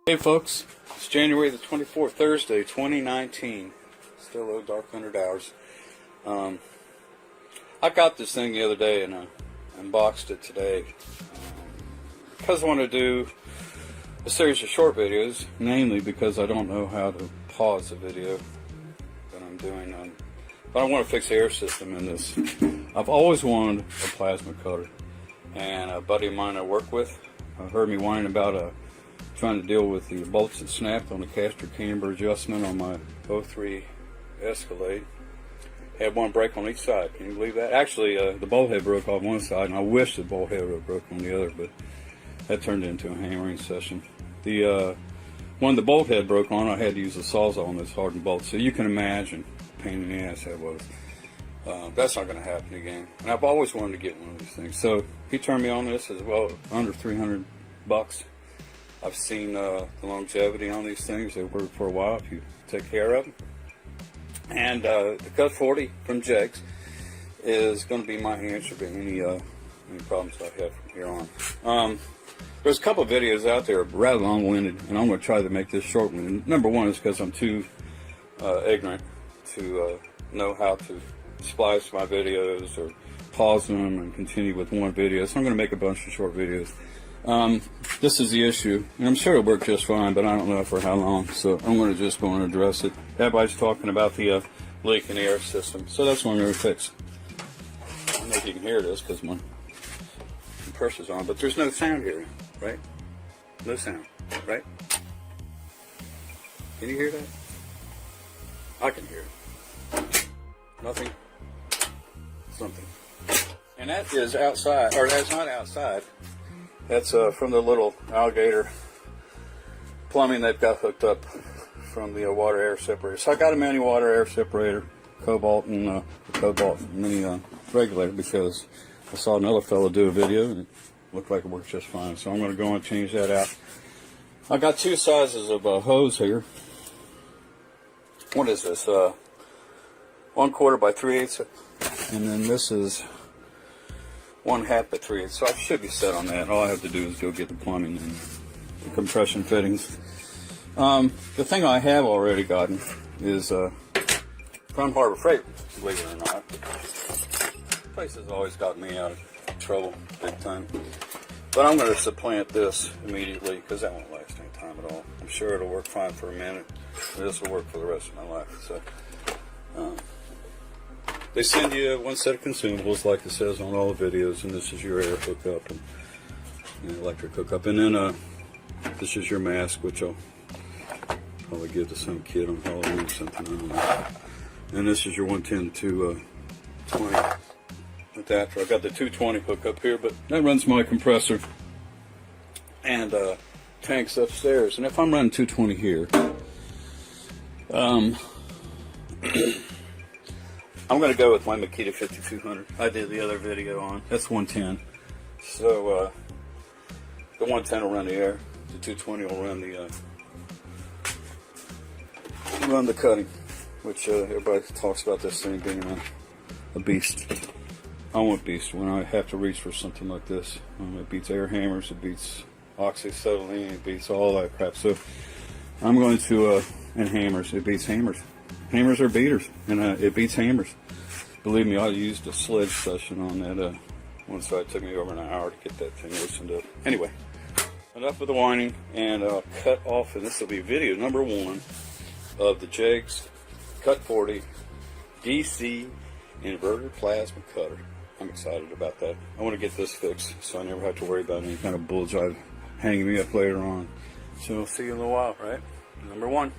Hey folks, it's January the 24th, Thursday, 2019. Still a little dark 100 hours. I got this thing the other day and I unboxed it today because I want to do a series of short videos, namely because I don't know how to pause the video that I'm doing. But I want to fix the air system in this. I've always wanted a plasma cutter, and a buddy of mine I work with heard me whining about trying to deal with the bolts that snapped on the caster camber adjustment on my 03 Escalade. Had one break on each side. Can you believe that? Actually, the bolt head broke off one side, and I wish the bolt head would have broke on the other, but that turned into a hammering session. When the bolt head broke on, I had to use a sawzall on those hardened bolts, so you can imagine the pain in the ass that was. That's not going to happen again. And I've always wanted to get one of these things. So he turned me on this as well, under $300. I've seen the longevity on these things. They work for a while if you take care of them. And the Cut 40 from JEGS is going to be my answer to any problems I have from here on. There's a couple of videos out there rather long-winded, and I'm going to try to make this short one. And number one is because I'm too ignorant to know how to splice my videos or pause them and continue with one video. So I'm going to make a bunch of short videos. This is the issue, and I'm sure it'll work just fine, but I don't know for how long, so I'm going to just go and address it. Everybody's talking about the leak in the air system, so that's what I'm going to fix. I don't know if you can hear this because my compressor's on, but there's no sound here, right? No sound, right? Can you hear that? I can hear it. Nothing? Something. And that is outside, or that's not outside. That's from the little alligator plumbing they've got hooked up from the water air separator. So I got a mini water air separator, cobalt and mini regulator, because I saw another fellow do a video and it looked like it works just fine. So I'm going to go and change that out. I got two sizes of hose here. What is this? 1/4 by 3/8, and then this is 1/2 by 3/8. So I should be set on that. All I have to do is go get the plumbing and the compression fittings. The thing I have already gotten is from Harbor Freight, believe it or not. This place has always got me out of trouble big time. But I'm going to supplant this immediately because that won't last any time at all. I'm sure it'll work fine for a minute. This will work for the rest of my life. So they send you one set of consumables like it says on all the videos, and this is your air hookup and electric hookup, and then this is your mask, which I'll probably give to some kid on Halloween or something, I don't know. And this is your 110 to 20 adapter. I've got the 220 hookup here, but that runs my compressor and tanks upstairs. And if I'm running 220 here, I'm going to go with my Makita 5200. I did the other video on. That's 110. So the 110 will run the air. The 220 will run the cutting, which everybody talks about this thing being a beast. I want beast when I have to reach for something like this. It beats air hammers, it beats oxyacetylene, it beats all that crap. So I'm going to, and hammers, it beats hammers. Hammers are beaters, and it beats hammers. Believe me, I used a sledge session on that one side. It took me over an hour to get that thing loosened up. Anyway, enough of the whining, and I'll cut off, and this will be video number 1 of the JEGS Cut 40 DC inverter plasma cutter. I'm excited about that. I want to get this fixed so I never have to worry about any kind of bull jive hanging me up later on. So I'll see you in a little while, right? Number 1.